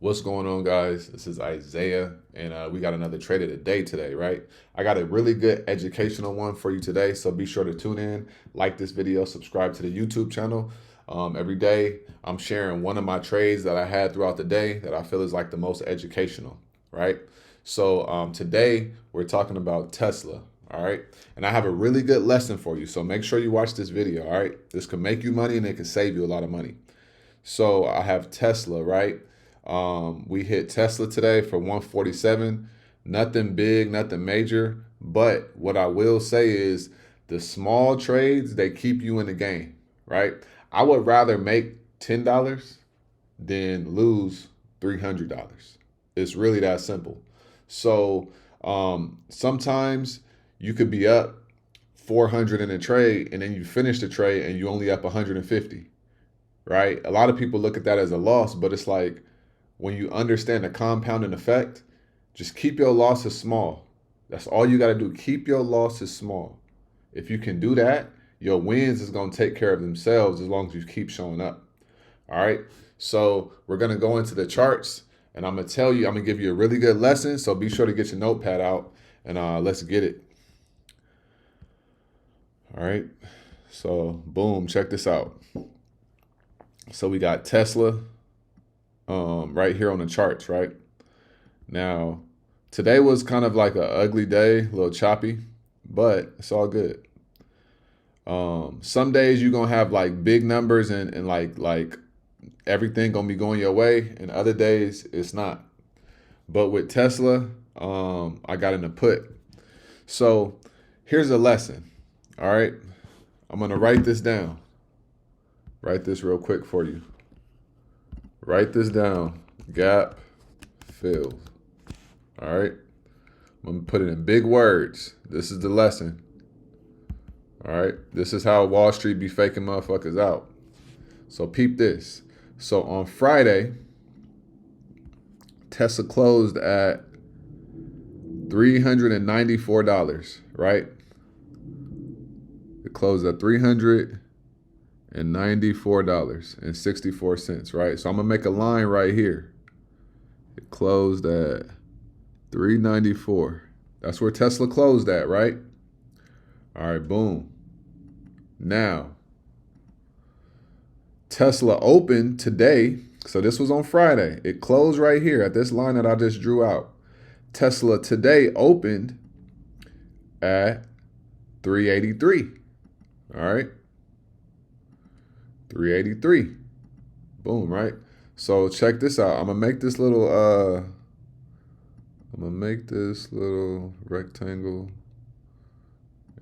What's going on, guys? This is Isaiah, and we got another trade of the day today, right? I got a really good educational one for you today, so be sure to tune in, like this video, subscribe to the YouTube channel. Every day, I'm sharing one of my trades that I had throughout the day that I feel is like the most educational, right? So today, we're talking about Tesla, all right? And I have a really good lesson for you, so make sure you watch this video, all right? This can make you money and it can save you a lot of money. So I have Tesla, right? We hit Tesla today for 147. Nothing big, nothing major. But what I will say is the small trades, they keep you in the game, right? I would rather make $10 than lose $300. It's really that simple. So sometimes you could be up 400 in a trade and then you finish the trade and you only up 150, right? A lot of people look at that as a loss, but it's like when you understand the compounding effect, just keep your losses small. That's all you got to do. Keep your losses small. If you can do that, your wins is going to take care of themselves as long as you keep showing up. All right. So we're going to go into the charts and I'm going to tell you, I'm going to give you a really good lesson. So be sure to get your notepad out and let's get it. All right. So boom, check this out. So we got Tesla right here on the charts, right? Now, today was kind of like an ugly day, a little choppy, but it's all good. Some days you're gonna have like big numbers and like everything gonna be going your way, and other days it's not. But with Tesla, I got in a put. So here's a lesson. All right, I'm gonna write this down. Write this real quick for you. Write this down. Gap filled. All right. I'm going to put it in big words. This is the lesson. All right. This is how Wall Street be faking motherfuckers out. So peep this. So on Friday, Tesla closed at $394, right? It closed at $394.64, right? So I'm going to make a line right here. It closed at 394. That's where Tesla closed at, right? All right, boom. Now, Tesla opened today. So this was on Friday. It closed right here at this line that I just drew out. Tesla today opened at 383. All right. 383. Boom, right? So check this out. I'm gonna make this little rectangle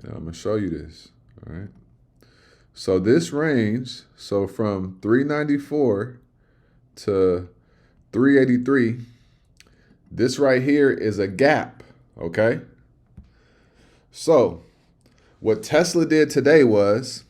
and I'm gonna show you this. All right. So this range, so from 394 to 383, this right here is a gap. Okay. So what Tesla did today was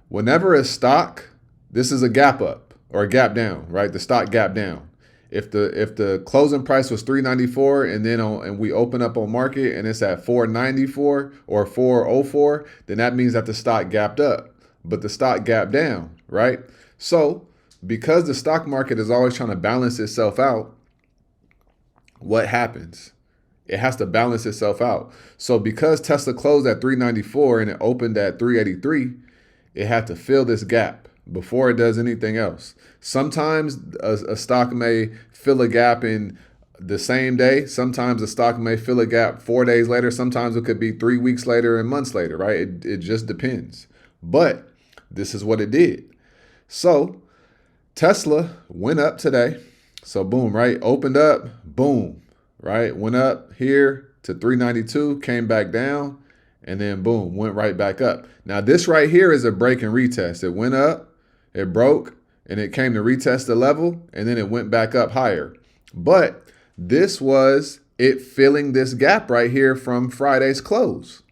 whenever a stock, this is a gap up or a gap down, right? The stock gap down. If the closing price was 394 and then and we open up on market and it's at 494 or 404, then that means that the stock gapped up, but the stock gapped down, right? So because the stock market is always trying to balance itself out, what happens? It has to balance itself out. So because Tesla closed at 394 and it opened at 383, it had to fill this gap before it does anything else. Sometimes a stock may fill a gap in the same day. Sometimes a stock may fill a gap 4 days later. Sometimes it could be 3 weeks later and months later, right? It just depends. But this is what it did. So Tesla went up today. So boom, right? Opened up, boom, right? Went up here to 392, came back down, and then boom, went right back up. Now this right here is a break and retest. It went up, it broke, and it came to retest the level, and then it went back up higher. But this was it filling this gap right here from Friday's close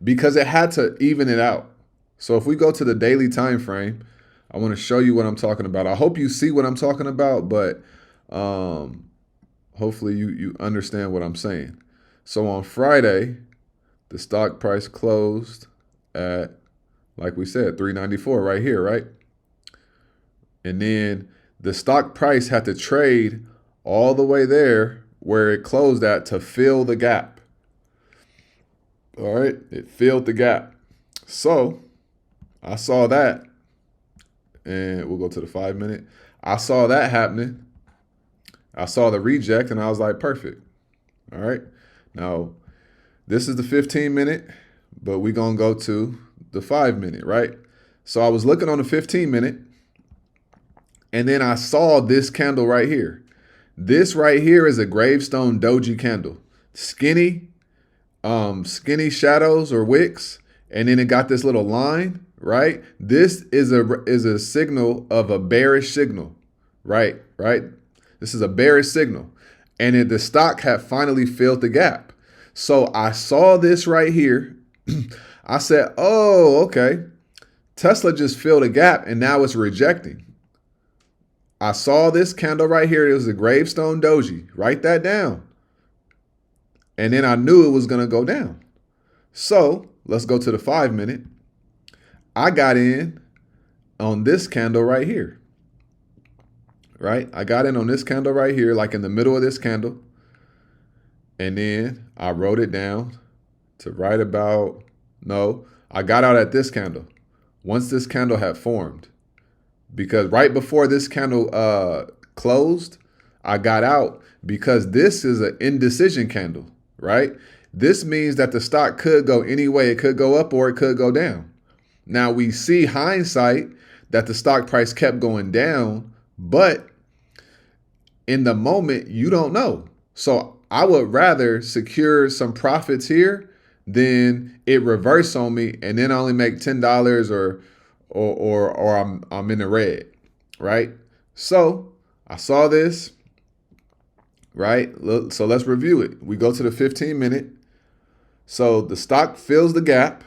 because it had to even it out. So if we go to the daily time frame, I want to show you what I'm talking about. I hope you see what I'm talking about, but hopefully you understand what I'm saying. So on Friday, the stock price closed at, like we said, 394 right here, right? And then the stock price had to trade all the way there where it closed at to fill the gap. All right, it filled the gap. So I saw that, and we'll go to the 5 minute. I saw that happening. I saw the reject, and I was like, perfect. All right. Now, this is the 15 minute, but we're going to go to the 5 minute, right? So I was looking on the 15 minute, and then I saw this candle right here. This right here is a gravestone doji candle. Skinny shadows or wicks, and then it got this little line, right? This is a signal of a bearish signal, right? This is a bearish signal, and the stock had finally filled the gap. So I saw this right here. I said, oh, okay. Tesla just filled a gap, and now it's rejecting. I saw this candle right here. It was a gravestone doji. Write that down. And then I knew it was going to go down. So let's go to the 5 minute. I got in on this candle right here. Right? I got in on this candle right here, like in the middle of this candle. And then I wrote it down to right about, no, I got out at this candle. Once this candle had formed. Because right before this candle closed, I got out because this is an indecision candle. Right? This means that the stock could go any way. It could go up or it could go down. Now we see hindsight that the stock price kept going down, but in the moment, you don't know. So I would rather secure some profits here than it reverse on me and then I only make $10 or I'm in the red, right? So I saw this. Right? So let's review it. We go to the 15 minute. So the stock fills the gap.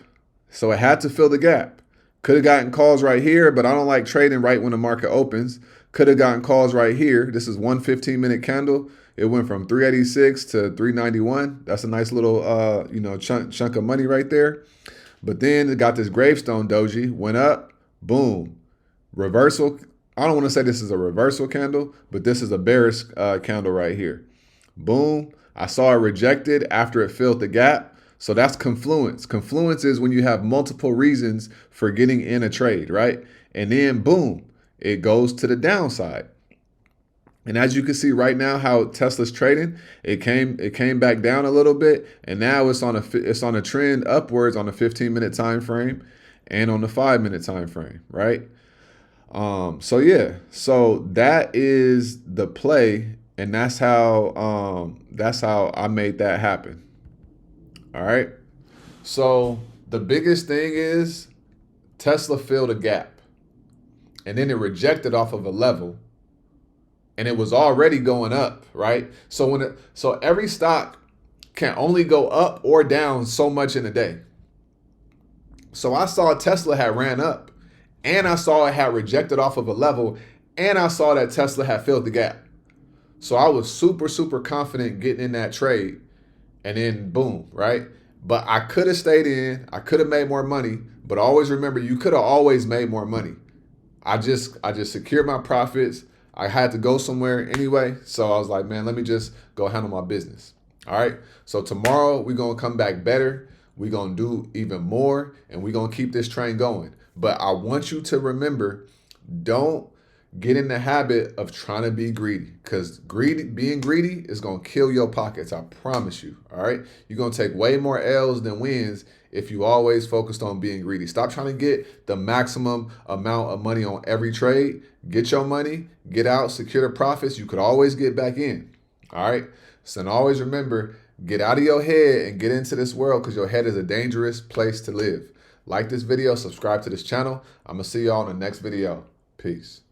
So it had to fill the gap. Could have gotten calls right here, but I don't like trading right when the market opens. Could have gotten calls right here. This is one 15-minute candle. It went from 386 to 391. That's a nice little chunk of money right there. But then it got this gravestone doji, went up, boom, reversal. I don't want to say this is a reversal candle, but this is a bearish candle right here. Boom. I saw it rejected after it filled the gap. So that's confluence. Confluence is when you have multiple reasons for getting in a trade, right? And then boom, it goes to the downside. And as you can see right now how Tesla's trading, it came back down a little bit, and now it's on a trend upwards on the 15-minute time frame and on the 5-minute time frame, right? So that is the play, and that's how I made that happen. All right. So the biggest thing is Tesla filled a gap, and then it rejected off of a level, and it was already going up, right? So every stock can only go up or down so much in a day. So I saw Tesla had ran up, and I saw it had rejected off of a level, and I saw that Tesla had filled the gap. So I was super, super confident getting in that trade, and then boom, right? But I could have stayed in. I could have made more money, but always remember, you could have always made more money. I just secured my profits. I had to go somewhere anyway, so I was like, man, let me just go handle my business. All right, so tomorrow we're going to come back better. We're going to do even more, and we're going to keep this train going. But I want you to remember, don't get in the habit of trying to be greedy, because being greedy is going to kill your pockets. I promise you. All right. You're going to take way more L's than wins if you always focused on being greedy. Stop trying to get the maximum amount of money on every trade. Get your money, get out, secure the profits. You could always get back in. All right. So and always remember, get out of your head and get into this world, because your head is a dangerous place to live. Like this video, subscribe to this channel. I'm going to see y'all in the next video. Peace.